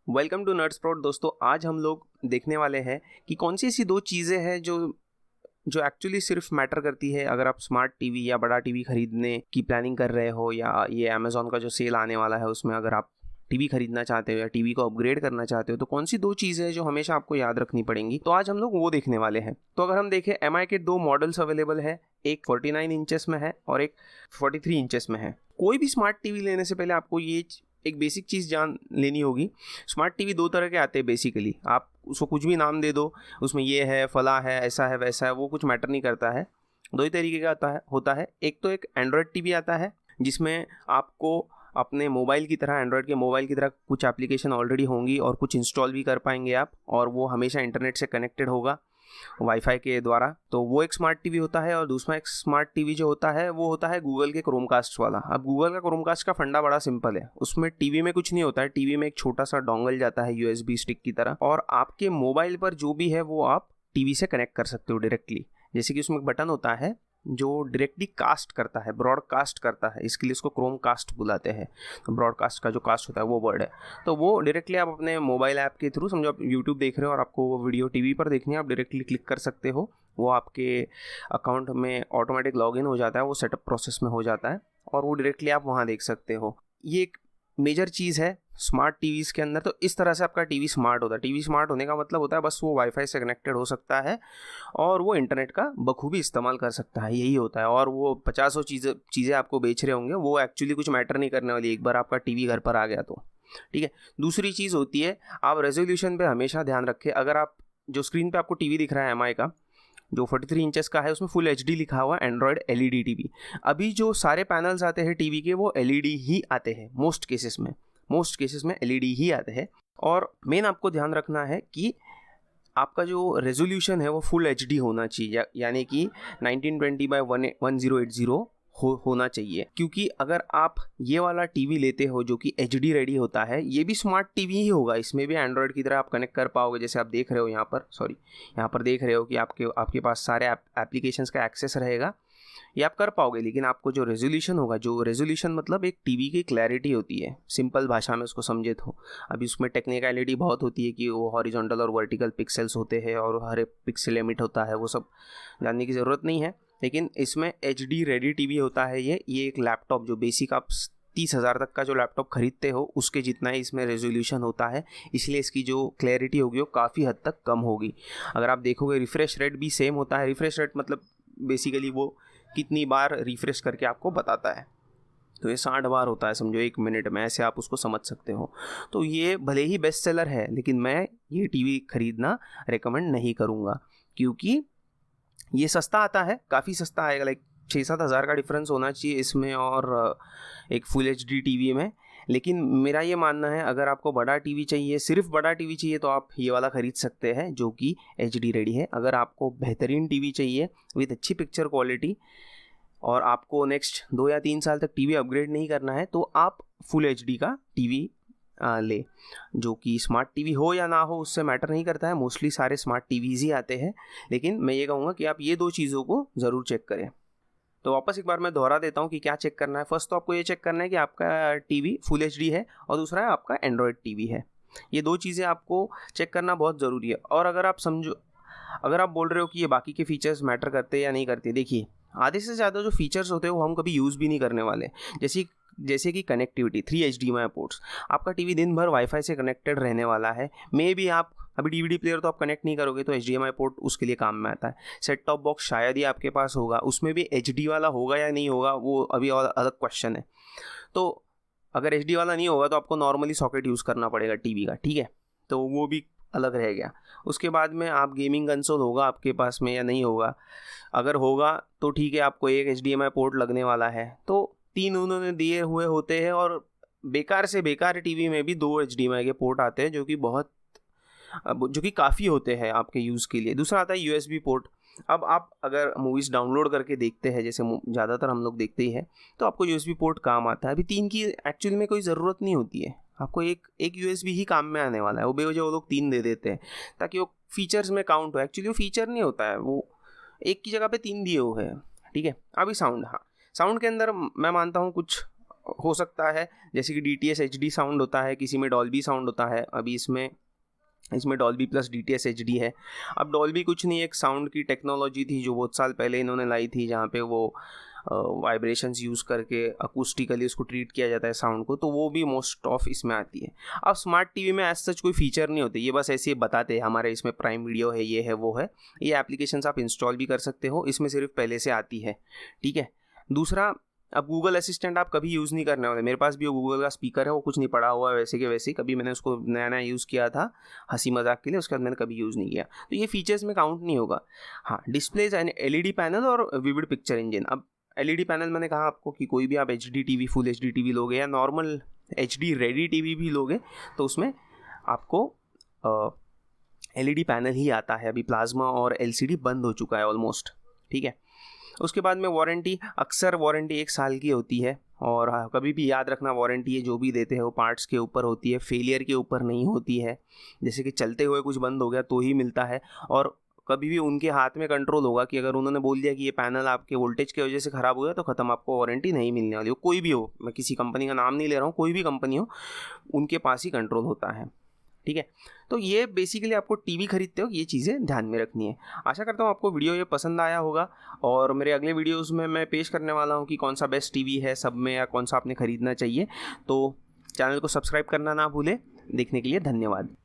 Welcome to nerd sprout. दोस्तों, आज हम लोग देखने वाले हैं कि कौन सी ऐसी दो चीज़ें हैं जो जो एक्चुअली सिर्फ मैटर करती है अगर आप स्मार्ट टीवी या बड़ा टीवी खरीदने की प्लानिंग कर रहे हो, या ये अमेज़ॉन का जो सेल आने वाला है उसमें अगर आप टीवी खरीदना चाहते हो या टीवी को अपग्रेड करना चाहते हो, तो कौन सी दो चीज़ें हैं जो हमेशा आपको याद रखनी पड़ेंगी। तो आज हम लोग वो देखने वाले हैं। तो अगर हम देखें, एमआई के दो मॉडल्स अवेलेबल है, एक 49 इंचेस में है और एक 43 इंचेस में है। कोई भी स्मार्ट टीवी लेने से पहले आपको ये एक बेसिक चीज़ जान लेनी होगी। स्मार्ट टीवी दो तरह के आते हैं बेसिकली। आप उसको कुछ भी नाम दे दो, उसमें ये है, फला है, ऐसा है, वैसा है, वो कुछ मैटर नहीं करता है। दो ही तरीके का होता है। एक तो एक एंड्रॉयड टीवी आता है जिसमें आपको अपने मोबाइल की तरह, एंड्रॉयड के मोबाइल की तरह कुछ एप्लीकेशन ऑलरेडी होंगी और कुछ इंस्टॉल भी कर पाएंगे आप, और वो हमेशा इंटरनेट से कनेक्टेड होगा वाईफाई के द्वारा। तो वो एक स्मार्ट टीवी होता है। और दूसरा एक स्मार्ट टीवी जो होता है वो होता है गूगल के क्रोमकास्ट वाला। अब गूगल का क्रोमकास्ट का फंडा बड़ा सिंपल है। उसमें टीवी में कुछ नहीं होता है। टीवी में एक छोटा सा डोंगल जाता है यूएसबी स्टिक की तरह, और आपके मोबाइल पर जो भी है वो आप टीवी से कनेक्ट कर सकते हो डायरेक्टली। जैसे कि उसमें एक बटन होता है जो डायरेक्टली कास्ट करता है, ब्रॉडकास्ट करता है, इसके लिए इसको क्रोम कास्ट बुलाते हैं। तो ब्रॉडकास्ट का जो कास्ट होता है वो वर्ड है। तो वो डायरेक्टली आप अपने मोबाइल ऐप के थ्रू, समझो आप यूट्यूब देख रहे हो और आपको वो वीडियो टीवी पर देखनी है, आप डायरेक्टली क्लिक कर सकते हो। वो आपके अकाउंट में ऑटोमेटिक लॉगिन हो जाता है, वो सेटअप प्रोसेस में हो जाता है और वो डायरेक्टली आप वहाँ देख सकते हो। ये एक मेजर चीज़ है स्मार्ट टीवीज़ के अंदर। तो इस तरह से आपका टीवी स्मार्ट होता है। टीवी स्मार्ट होने का मतलब होता है बस वो वाईफाई से कनेक्टेड हो सकता है और वो इंटरनेट का बखूबी इस्तेमाल कर सकता है, यही होता है। और वो 50 चीज़ें आपको बेच रहे होंगे, वो एक्चुअली कुछ मैटर नहीं करने वाली एक बार आपका टीवी घर पर आ गया तो। ठीक है। दूसरी चीज़ होती है, आप रेजोल्यूशन पे हमेशा ध्यान रखें। अगर आप जो स्क्रीन पे आपको टीवी दिख रहा है एमआई का जो 43 इंचेस का है, उसमें फुल एचडी लिखा हुआ है, एंड्रॉयड एलईडी टीवी। अभी जो सारे पैनल्स आते हैं टीवी के वो एलईडी ही आते हैं मोस्ट केसेस में एलईडी ही आते हैं। और मेन आपको ध्यान रखना है कि आपका जो रेजोल्यूशन है वो फुल एचडी होना चाहिए, यानी कि 1920x1080 होना चाहिए। क्योंकि अगर आप ये वाला टीवी लेते हो जो कि एचडी रेडी होता है, ये भी स्मार्ट टीवी ही होगा। इसमें भी एंड्रॉयड की तरह आप कनेक्ट कर पाओगे। जैसे आप देख रहे हो यहाँ पर देख रहे हो कि आपके पास सारे एप्लीकेशंस का एक्सेस रहेगा, ये आप कर पाओगे। लेकिन आपको जो रेजोल्यूशन होगा, जो रेजोल्यूशन मतलब एक टीवी की क्लैरिटी होती है, सिंपल भाषा में उसको समझे तो। अभी उसमें टेक्निकलिटी बहुत होती है कि वो हॉरिजॉन्टल और वर्टिकल पिक्सेल्स होते हैं और हर एक पिक्सल लिमिट होता है, वो सब जानने की ज़रूरत नहीं है। लेकिन इसमें एचडी रेडी टीवी होता है। ये एक लैपटॉप जो बेसिक आप 30,000 तक का जो लैपटॉप खरीदते हो उसके जितना ही इसमें रेजोल्यूशन होता है, इसलिए इसकी जो क्लैरिटी होगी वो काफ़ी हद तक कम होगी। अगर आप देखोगे रिफ्रेश रेट भी सेम होता है। रिफ्रेश रेट मतलब बेसिकली वो कितनी बार रिफ्रेश करके आपको बताता है। तो ये 60 बार होता है, समझो 1 मिनट में, ऐसे आप उसको समझ सकते हो। तो ये भले ही बेस्ट सेलर है, लेकिन मैं ये टीवी खरीदना रेकमेंड नहीं करूँगा, क्योंकि ये सस्ता आता है, काफ़ी सस्ता आएगा। लाइक 6-7 हज़ार का डिफरेंस होना चाहिए इसमें और एक फुल एचडी टीवी में। लेकिन मेरा ये मानना है, अगर आपको बड़ा टीवी चाहिए, सिर्फ बड़ा टीवी चाहिए, तो आप ये वाला ख़रीद सकते हैं जो कि एचडी रेडी है। अगर आपको बेहतरीन टीवी चाहिए विद अच्छी पिक्चर क्वालिटी और आपको नेक्स्ट 2 या 3 साल तक टीवी अपग्रेड नहीं करना है, तो आप फुल एचडी का टीवी ले। जो कि स्मार्ट टीवी हो या ना हो उससे मैटर नहीं करता है, मोस्टली सारे स्मार्ट टीवीज़ ही आते हैं। लेकिन मैं ये कहूँगा कि आप ये दो चीज़ों को ज़रूर चेक करें। तो वापस एक बार मैं दोहरा देता हूँ कि क्या चेक करना है। फर्स्ट तो आपको ये चेक करना है कि आपका टीवी फुल एचडी है, और दूसरा है आपका एंड्रॉयड टीवी है। ये दो चीज़ें आपको चेक करना बहुत ज़रूरी है। और अगर आप बोल रहे हो कि ये बाकी के फीचर्स मैटर करते या नहीं करते, देखिए आधे से ज़्यादा जो फीचर्स होते हैं वो हम कभी यूज़ भी नहीं करने वाले। जैसे कि कनेक्टिविटी, 3 HDMI पोर्ट्स। आपका टीवी दिन भर वाईफाई से कनेक्टेड रहने वाला है। मे भी आप अभी डीवीडी प्लेयर तो आप कनेक्ट नहीं करोगे, तो HDMI पोर्ट उसके लिए काम में आता है। सेट टॉप बॉक्स शायद ही आपके पास होगा, उसमें भी HD वाला होगा या नहीं होगा वो अभी और अलग क्वेश्चन है। तो अगर HD वाला नहीं होगा तो आपको नॉर्मली सॉकेट यूज़ करना पड़ेगा टीवी का, ठीक है। तो वो भी अलग रह गया। उसके बाद में आप गेमिंग कंसोल होगा आपके पास में या नहीं होगा। अगर होगा तो ठीक है, आपको एक HDMI पोर्ट लगने वाला है। तो 3 उन्होंने दिए हुए होते हैं, और बेकार से बेकार टीवी में भी 2 HDMI के पोर्ट आते हैं जो कि काफ़ी होते हैं आपके यूज़ के लिए। दूसरा आता है USB पोर्ट। अब आप अगर मूवीज़ डाउनलोड करके देखते हैं, जैसे ज़्यादातर हम लोग देखते ही हैं, तो आपको USB पोर्ट काम आता है। अभी 3 की एक्चुअली में कोई ज़रूरत नहीं होती है, आपको एक USB ही काम में आने वाला है। वो बेवजह वो लोग 3 दे देते हैं ताकि वो फीचर्स में काउंट हो। एक्चुअली वो फीचर नहीं होता है, वो एक की जगह पे 3 दिए हुए हैं, ठीक है। अभी साउंड, हाँ, साउंड के अंदर मैं मानता हूँ कुछ हो सकता है, जैसे कि DTS HD साउंड होता है, किसी में डॉल्बी साउंड होता है। अभी इसमें डॉल्बी प्लस DTS HD है। अब डॉल्बी कुछ नहीं, एक साउंड की टेक्नोलॉजी थी जो बहुत साल पहले इन्होंने लाई थी, जहाँ पे वो वाइब्रेशंस यूज़ करके अकूस्टिकली उसको ट्रीट किया जाता है साउंड को, तो वो भी मोस्ट ऑफ इसमें आती है। अब स्मार्ट टीवी में एज सच कोई फीचर नहीं होते, ये बस ऐसे ही बताते हैं हमारे इसमें प्राइम वीडियो है, ये है, वो है। ये एप्लीकेशंस आप इंस्टॉल भी कर सकते हो, इसमें सिर्फ पहले से आती है, ठीक है। दूसरा, अब गूगल असिस्टेंट आप कभी यूज़ नहीं करने वाले। मेरे पास भी वो गूगल का स्पीकर है, वो कुछ नहीं पड़ा हुआ है वैसे के वैसे, कभी मैंने उसको नया नया यूज़ किया था हंसी मजाक के लिए, उसके बाद मैंने कभी यूज़ नहीं किया, तो ये फीचर्स में काउंट नहीं होगा। हाँ, डिस्प्लेज एंड LED पैनल और विविड पिक्चर इंजन। अब LED पैनल मैंने कहा आपको कि कोई भी आप HD TV, full HD TV लोगे या नॉर्मल HD रेडी TV भी लोगे, तो उसमें आपको LED पैनल ही आता है। अभी प्लाज्मा और LCD बंद हो चुका है ऑलमोस्ट, ठीक है। उसके बाद में वारंटी, अक्सर वारंटी 1 साल की होती है, और कभी भी याद रखना वारंटी ये जो भी देते हैं वो पार्ट्स के ऊपर होती है, फेलियर के ऊपर नहीं होती है। जैसे कि चलते हुए कुछ बंद हो गया तो ही मिलता है, और कभी भी उनके हाथ में कंट्रोल होगा कि अगर उन्होंने बोल दिया कि ये पैनल आपके वोल्टेज की वजह से ख़राब हो गया तो ख़त्म, आपको वारंटी नहीं मिलने वाली हो। कोई भी हो, मैं किसी कंपनी का नाम नहीं ले रहा हूँ, कोई भी कंपनी हो, उनके पास ही कंट्रोल होता है, ठीक है। तो ये बेसिकली आपको टीवी खरीदते हो ये चीज़ें ध्यान में रखनी है। आशा करता हूँ आपको वीडियो ये पसंद आया होगा, और मेरे अगले वीडियोस में मैं पेश करने वाला हूँ कि कौन सा बेस्ट टीवी है सब में, या कौन सा आपने खरीदना चाहिए। तो चैनल को सब्सक्राइब करना ना भूलें। देखने के लिए धन्यवाद।